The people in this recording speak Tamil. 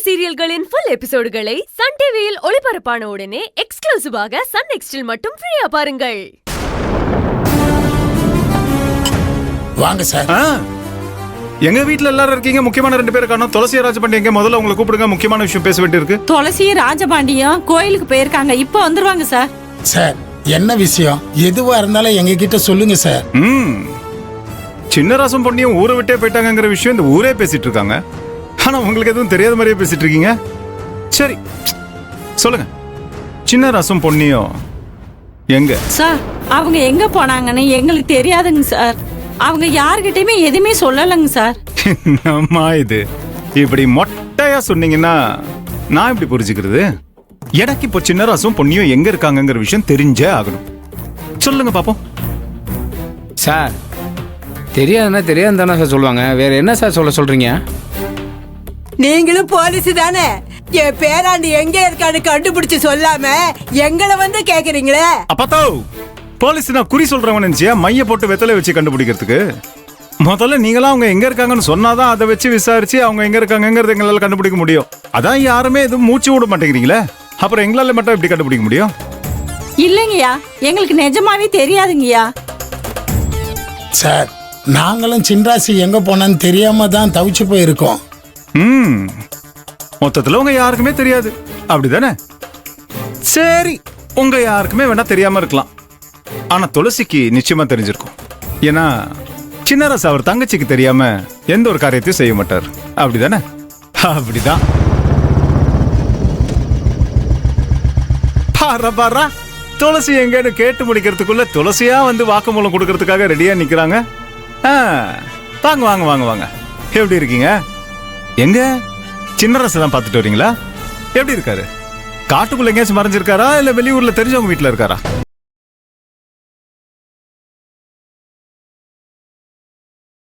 சீரியல்களின் ஃபுல் எபிசோடுகளை சன் டிவியில் ஒளிபரப்பான உடனே எக்ஸ்க்ளூசிவாக சன் நெக்ஸ்டில் மட்டும் ஃப்ரீயா பாருங்கள். வாங்க சார். எங்க வீட்ல எல்லாரும் இருக்கீங்க, முக்கியமான 2 பேர் காணோம். துளசி ராஜபாண்டி எங்க? முதல்ல உங்களை கூப்பிடுங்க, முக்கியமான விஷயம் பேச வேண்டியிருக்கு. துளசி ராஜபாண்டியும் கோயிலுக்கு போயிருக்காங்க, இப்போ வந்துருவாங்க சார். சார் என்ன விஷயம்? எதுவா இருந்தாலும் எங்க கிட்ட சொல்லுங்க சார். சின்னராசும் பொண்ணியும் ஊரை விட்டே போயிட்டாங்கிற விஷயம் இந்த ஊரே பேசிட்டு இருக்காங்க. ஆனா உங்களுக்கு எதுவும் தெரியாத மாதிரியே பேசிட்டு இருக்கீங்க. சரி சொல்லுங்க, சின்னராசும் பொண்ணியும் எங்க? சார் அவங்க எங்க போனாங்கன்னு எங்களுக்கு தெரியாதுங்க சார். அவங்க யார்கிட்டயுமே எதுவுமே சொல்லலைங்க சார். அம்மா இது இப்படி மொட்டையா சொன்னீங்கன்னா நான் இப்படி புரிஞ்சுக்கிறது? எனக்கு இப்போ சின்னராசும் பொண்ணியும் எங்க இருக்காங்கிற விஷயம் தெரிஞ்சே ஆகணும். சொல்லுங்க பாப்போம். சார் தெரியாதுன்னா தெரியாது தானே சார் சொல்லுவாங்க. வேற என்ன சார் சொல்றீங்க? நீங்களும் போலீஸ் தானே? என் பேராண்டி எங்க இருக்கான்னு கண்டுபிடிச்சு சொல்லாம எங்களை வந்து கேக்குறீங்களே. அப்பத்தோ போலீஸ் நான் குறி சொல்றவன் நினைச்சியா மைய போட்டு வெத்தலை வச்சு கண்டுபிடிக்கிறதுக்கு? முதல்ல நீங்களா அவங்க எங்க இருக்காங்கன்னு சொன்னாதான் அதை வச்சு விசாரிச்சு அவங்க எங்க இருக்காங்கிறது எங்களால கண்டுபிடிக்க முடியும். அதான் யாருமே எதுவும் மூச்சு விட மாட்டேங்கிறீங்களே, அப்புறம் எங்களால மட்டும் எப்படி கண்டுபிடிக்க முடியும்? இல்லைங்கய்யா, எங்களுக்கு நிஜமாவே தெரியாதுங்கய்யா. சார் நாங்களும் சின்ராசி எங்க போனான்னு தெரியாம தான் தவிச்சு போயிருக்கோம். மொத்தத்துல உங்க யாருக்குமே தெரியாது, அப்படிதானே? சரி, உங்க யாருக்குமே வேணா தெரியாம இருக்கலாம், ஆனா துளசிக்கு நிச்சயமா தெரிஞ்சிருக்கும். ஏன்னா சின்னராசு அவர் தங்கச்சிக்கு தெரியாம எந்த ஒரு காரியத்தையும் செய்ய மாட்டார், அப்படிதானே? அப்படிதான். பாரா துளசி எங்கன்னு கேட்டு முடிக்கிறதுக்குள்ள துளசியா வந்து வாக்குமூலம் கொடுக்கறதுக்காக ரெடியா நிக்கிறாங்க. வாங்க வாங்க வாங்க வாங்க. எப்படி இருக்கீங்க? எங்க சின்னராசு தான் பார்த்துட்டு வரீங்களா? எப்படி இருக்காரு? காட்டுக்குள்ள எங்கேயாச்சும் மறைஞ்சிருக்காரா இல்ல வெளியூர்ல தெரிஞ்சவங்க வீட்டுல இருக்காரா?